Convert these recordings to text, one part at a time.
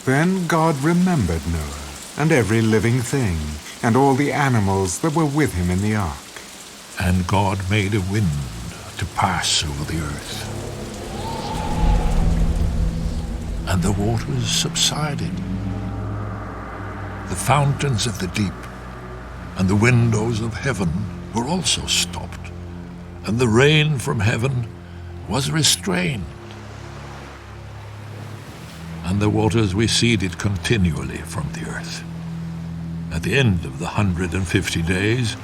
Then God remembered Noah and every living thing, and all the animals that were with him in the ark. And God made a wind to pass over the earth, and the waters subsided. The fountains of the deep and the windows of heaven were also stopped, and the rain from heaven was restrained. And the waters receded continually from the earth. At the end of the 150 days,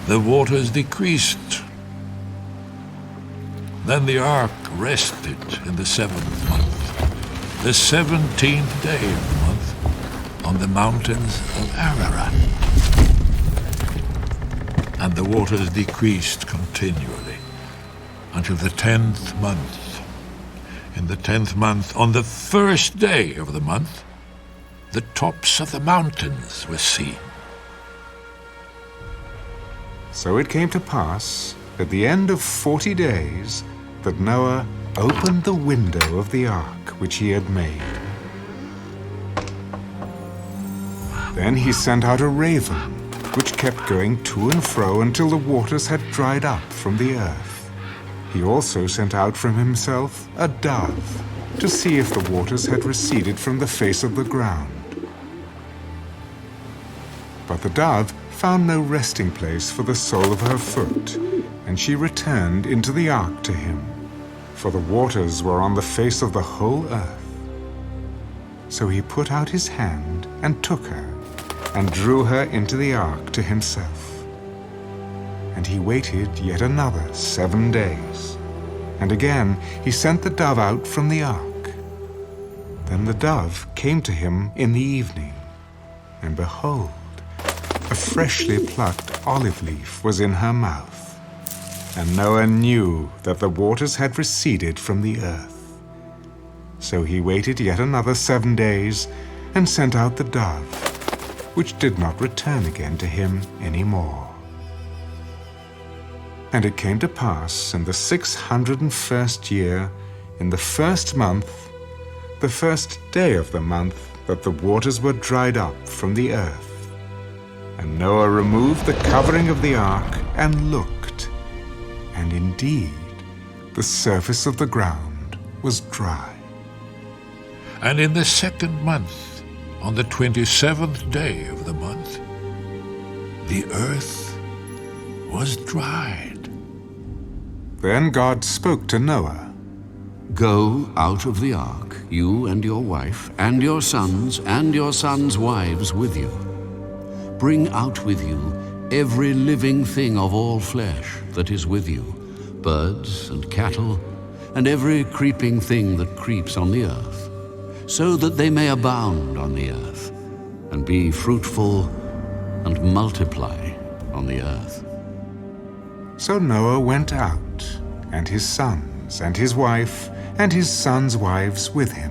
the waters decreased. Then the ark rested in the 7th month, the 17th day of the month, on the mountains of Ararat. And the waters decreased continually until the 10th month. In the 10th month, on the 1st day of the month, the tops of the mountains were seen. So it came to pass, at the end of 40 days, that Noah opened the window of the ark which he had made. Then he sent out a raven, which kept going to and fro until the waters had dried up from the earth. He also sent out from himself a dove, to see if the waters had receded from the face of the ground. But the dove found no resting place for the sole of her foot, and she returned into the ark to him, for the waters were on the face of the whole earth. So he put out his hand and took her, and drew her into the ark to himself. And he waited yet another 7 days, and again he sent the dove out from the ark. Then the dove came to him in the evening, and behold, a freshly plucked olive leaf was in her mouth. And Noah knew that the waters had receded from the earth. So he waited yet another 7 days, and sent out the dove, which did not return again to him any more. And it came to pass in the 601st year, in the 1st month, the 1st day of the month, that the waters were dried up from the earth. And Noah removed the covering of the ark and looked, and indeed the surface of the ground was dry. And in the 2nd month, on the 27th day of the month, the earth was dried. Then God spoke to Noah. Go out of the ark, you and your wife, and your sons wives with you. Bring out with you every living thing of all flesh that is with you, birds and cattle, and every creeping thing that creeps on the earth, so that they may abound on the earth, and be fruitful and multiply on the earth. So Noah went out, and his sons, and his wife, and his sons' wives with him.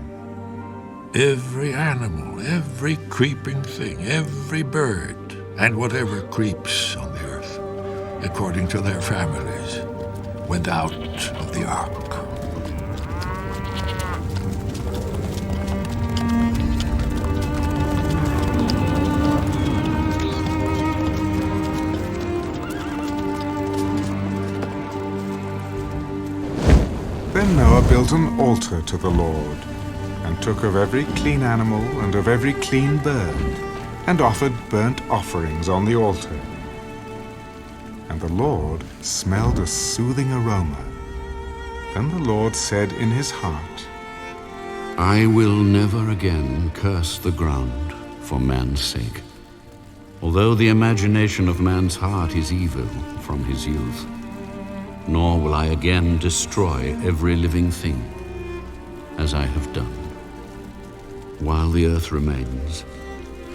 Every animal, every creeping thing, every bird, and whatever creeps on the earth, according to their families, went out of the ark. Then Noah built an altar to the Lord, and took of every clean animal and of every clean bird, and offered burnt offerings on the altar. And the Lord smelled a soothing aroma. Then the Lord said in his heart, I will never again curse the ground for man's sake, although the imagination of man's heart is evil from his youth. Nor will I again destroy every living thing, as I have done. While the earth remains,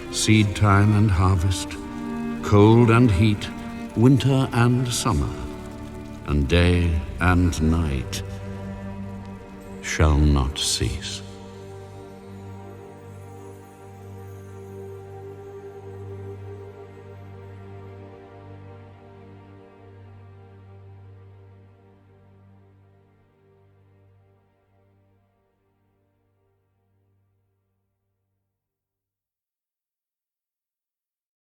seed time and harvest, cold and heat, winter and summer, and day and night shall not cease.